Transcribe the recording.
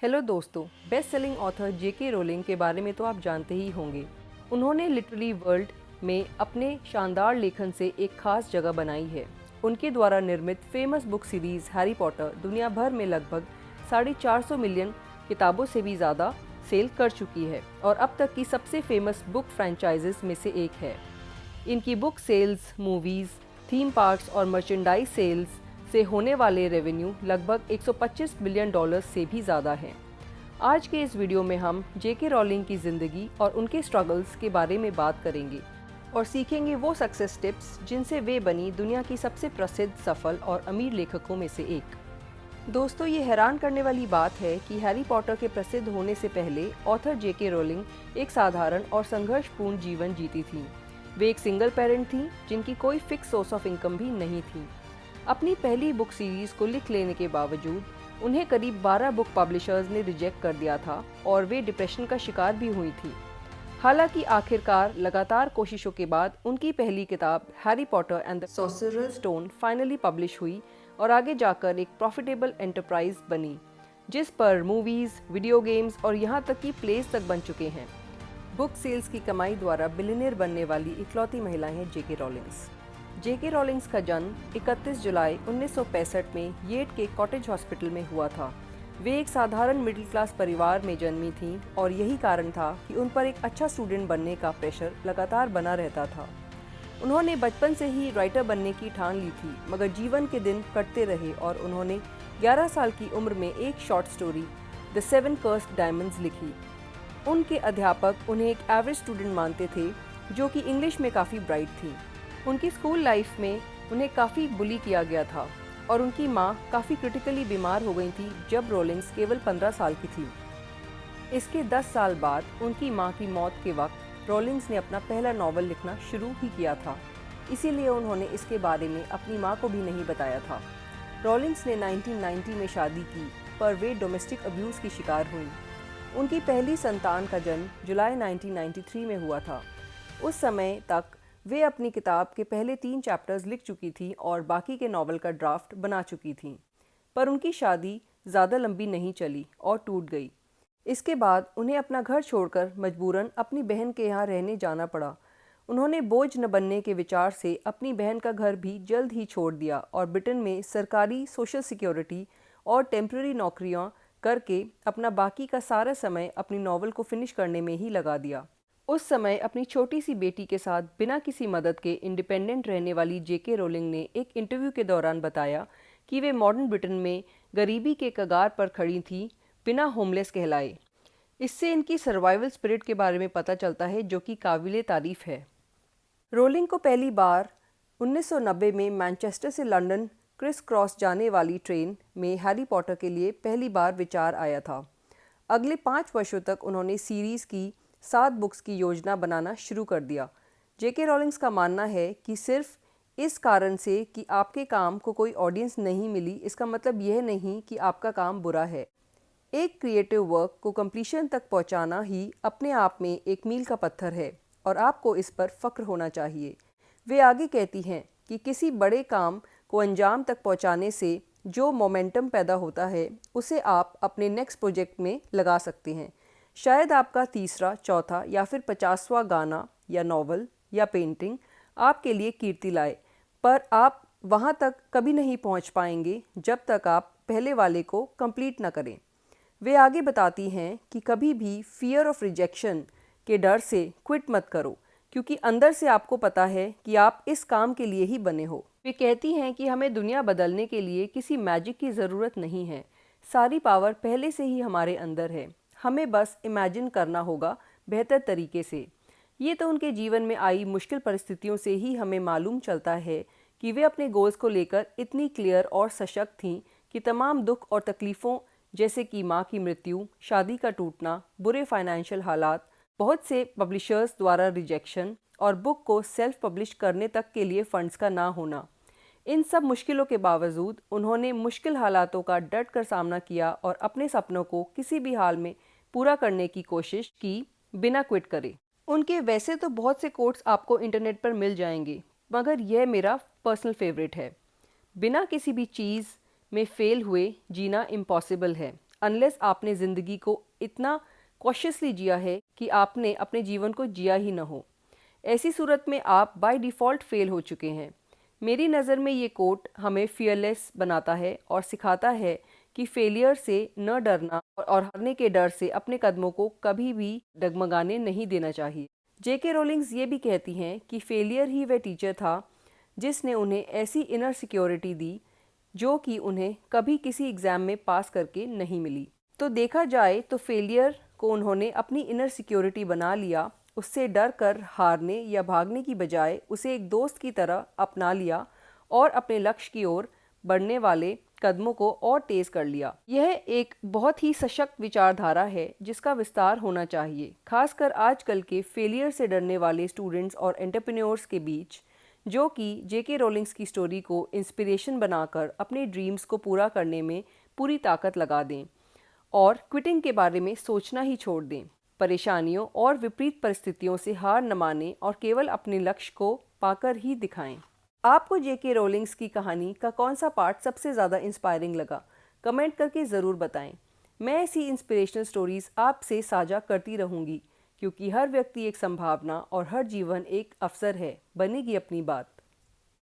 Hello दोस्तों, best selling author जेके rolling के बारे में तो आप जानते ही होंगे। उन्होंने लिटरेरी वर्ल्ड में अपने शानदार लेखन से एक खास जगह बनाई है। उनके द्वारा निर्मित famous book series Harry Potter दुनिया भर में लगभग 450 मिलियन किताबों से भी ज़्यादा सेल कर चुकी है और अब तक की सबसे फेमस बुक फ्रेंचाइजेस में से एक है। इनकी book sales, movies, theme parks और मर्चेंडाइज सेल्स से होने वाले रेवेन्यू लगभग 125 बिलियन डॉलर से भी ज़्यादा हैं। आज के इस वीडियो में हम जेके रॉलिंग की ज़िंदगी और उनके स्ट्रगल्स के बारे में बात करेंगे और सीखेंगे वो सक्सेस टिप्स जिनसे वे बनी दुनिया की सबसे प्रसिद्ध, सफल और अमीर लेखकों में से एक। दोस्तों, ये हैरान करने वाली बात है कि हैरी पॉटर के प्रसिद्ध होने से पहले ऑथर जेके रोलिंग एक साधारण और संघर्षपूर्ण जीवन जीती थीं। वे एक सिंगल पेरेंट थीं जिनकी कोई फिक्स सोर्स ऑफ इनकम भी नहीं थी। अपनी पहली बुक सीरीज़ को लिख लेने के बावजूद उन्हें करीब 12 बुक पब्लिशर्स ने रिजेक्ट कर दिया था और वे डिप्रेशन का शिकार भी हुई थी। हालांकि आखिरकार लगातार कोशिशों के बाद उनकी पहली किताब Harry Potter and the sorcerers stone finally publish हुई और आगे जाकर एक प्रॉफिटेबल एंटरप्राइज बनी, जिस पर मूवीज़, वीडियो गेम्स और यहाँ तक कि प्लेस तक बन चुके हैं। बुक सेल्स की कमाई द्वारा बिलियनियर बनने वाली इकलौती महिला हैं जेके रॉलिंग्स। जेके रॉलिंग्स का जन्म 31 जुलाई 1965 में येट के कॉटेज हॉस्पिटल में हुआ था। वे एक साधारण मिडिल क्लास परिवार में जन्मी थीं और यही कारण था कि उन पर एक अच्छा स्टूडेंट बनने का प्रेशर लगातार बना रहता था। उन्होंने बचपन से ही राइटर बनने की ठान ली थी, मगर जीवन के दिन कटते रहे और उन्होंने 11 साल की उम्र में एक short story the 7 cursed diamonds लिखी। उनके अध्यापक उन्हें एक एवरेज स्टूडेंट मानते थे जो कि इंग्लिश में काफ़ी ब्राइट थी। उनकी स्कूल लाइफ में उन्हें काफ़ी बुली किया गया था और उनकी माँ काफ़ी क्रिटिकली बीमार हो गई थी जब रोलिंग्स केवल 15 साल की थी। इसके 10 साल बाद उनकी माँ की मौत के वक्त रोलिंग्स ने अपना पहला नॉवल लिखना शुरू ही किया था, इसीलिए उन्होंने इसके बारे में अपनी माँ को भी नहीं बताया था। रोलिंग्स ने 1990 में शादी की, पर वे डोमेस्टिक अब्यूज़ की शिकार हुई। उनकी पहली संतान का जन्म जुलाई 1993 में हुआ था। उस समय तक वे अपनी किताब के पहले 3 चैप्टर्स लिख चुकी थीं और बाकी के नॉवल का ड्राफ्ट बना चुकी थीं, पर उनकी शादी ज़्यादा लंबी नहीं चली और टूट गई। इसके बाद उन्हें अपना घर छोड़कर मजबूरन अपनी बहन के यहाँ रहने जाना पड़ा। उन्होंने बोझ न बनने के विचार से अपनी बहन का घर भी जल्द ही छोड़ दिया और ब्रिटेन में सरकारी सोशल सिक्योरिटी और टेम्प्रेरी नौकरियाँ करके अपना बाकी का सारा समय अपनी नॉवल को फिनिश करने में ही लगा दिया। उस समय अपनी छोटी सी बेटी के साथ बिना किसी मदद के इंडिपेंडेंट रहने वाली जेके रोलिंग ने एक इंटरव्यू के दौरान बताया कि वे मॉडर्न ब्रिटेन में गरीबी के कगार पर खड़ी थी, बिना होमलेस कहलाए। इससे इनकी सर्वाइवल स्पिरिट के बारे में पता चलता है, जो कि काबिले तारीफ है। रोलिंग को पहली बार 1990 में मैनचेस्टर से लंदन क्रिस क्रॉस जाने वाली ट्रेन में हैरी पॉटर के लिए पहली बार विचार आया था। अगले 5 वर्षों तक उन्होंने सीरीज़ की 7 बुक्स की योजना बनाना शुरू कर दिया। जेके रॉलिंग्स का मानना है कि सिर्फ इस कारण से कि आपके काम को कोई ऑडियंस नहीं मिली, इसका मतलब यह नहीं कि आपका काम बुरा है। एक क्रिएटिव वर्क को कंप्लीशन तक पहुंचाना ही अपने आप में एक मील का पत्थर है और आपको इस पर फ़ख्र होना चाहिए। वे आगे कहती हैं कि किसी बड़े काम को अंजाम तक पहुंचाने से जो मोमेंटम पैदा होता है, उसे आप अपने नेक्स्ट प्रोजेक्ट में लगा सकते हैं। शायद आपका तीसरा, चौथा या फिर 50वां गाना या नॉवल या पेंटिंग आपके लिए कीर्ति लाए, पर आप वहाँ तक कभी नहीं पहुँच पाएंगे जब तक आप पहले वाले को कंप्लीट ना करें। वे आगे बताती हैं कि कभी भी फियर ऑफ रिजेक्शन के डर से क्विट मत करो, क्योंकि अंदर से आपको पता है कि आप इस काम के लिए ही बने हो। वे कहती हैं कि हमें दुनिया बदलने के लिए किसी मैजिक की ज़रूरत नहीं है, सारी पावर पहले से ही हमारे अंदर है, हमें बस इमेजिन करना होगा बेहतर तरीके से। ये तो उनके जीवन में आई मुश्किल परिस्थितियों से ही हमें मालूम चलता है कि वे अपने गोल्स को लेकर इतनी क्लियर और सशक्त थीं कि तमाम दुख और तकलीफ़ों, जैसे कि माँ की मृत्यु, शादी का टूटना, बुरे फाइनेंशियल हालात, बहुत से पब्लिशर्स द्वारा रिजेक्शन और बुक को सेल्फ पब्लिश करने तक के लिए फंड्स का ना होना, इन सब मुश्किलों के बावजूद उन्होंने मुश्किल हालातों का डट कर सामना किया और अपने सपनों को किसी भी हाल में पूरा करने की कोशिश की, बिना क्विट करे। उनके वैसे तो बहुत से कोट्स आपको इंटरनेट पर मिल जाएंगे, मगर यह मेरा पर्सनल फेवरेट है। बिना किसी भी चीज़ में फेल हुए जीना इम्पॉसिबल है। अनलेस आपने ज़िंदगी को इतना कॉशियसली जिया है कि आपने अपने जीवन को जिया ही न हो। ऐसी सूरत में आप बाय डिफ़ॉल्ट फेल हो चुके हैं। मेरी नज़र में ये कोट हमें फियरलेस बनाता है और सिखाता है कि फेलियर से न डरना और हारने के डर से अपने कदमों को कभी भी डगमगाने नहीं देना चाहिए। जेके रोलिंग्स ये भी कहती हैं कि फेलियर ही वह टीचर था जिसने उन्हें ऐसी इनर सिक्योरिटी दी जो कि उन्हें कभी किसी एग्ज़ाम में पास करके नहीं मिली। तो देखा जाए तो फेलियर को उन्होंने अपनी इनर सिक्योरिटी बना लिया, उससे डर कर हारने या भागने की बजाय उसे एक दोस्त की तरह अपना लिया और अपने लक्ष्य की ओर बढ़ने वाले कदमों को और तेज़ कर लिया। यह एक बहुत ही सशक्त विचारधारा है जिसका विस्तार होना चाहिए, खासकर आजकल के फेलियर से डरने वाले स्टूडेंट्स और एंटरप्रेन्योर्स के बीच, जो कि जेके रोलिंग्स की स्टोरी को इंस्पिरेशन बनाकर अपने ड्रीम्स को पूरा करने में पूरी ताकत लगा दें और क्विटिंग के बारे में सोचना ही छोड़ दें। परेशानियों और विपरीत परिस्थितियों से हार न मानें और केवल अपने लक्ष्य को पाकर ही दिखाएं। आपको जेके रोलिंग्स की कहानी का कौन सा पार्ट सबसे ज़्यादा इंस्पायरिंग लगा? कमेंट करके ज़रूर बताएं। मैं ऐसी इंस्पिरेशनल स्टोरीज़ आपसे साझा करती रहूँगी, क्योंकि हर व्यक्ति एक संभावना और हर जीवन एक अवसर है। बनेगी अपनी बात।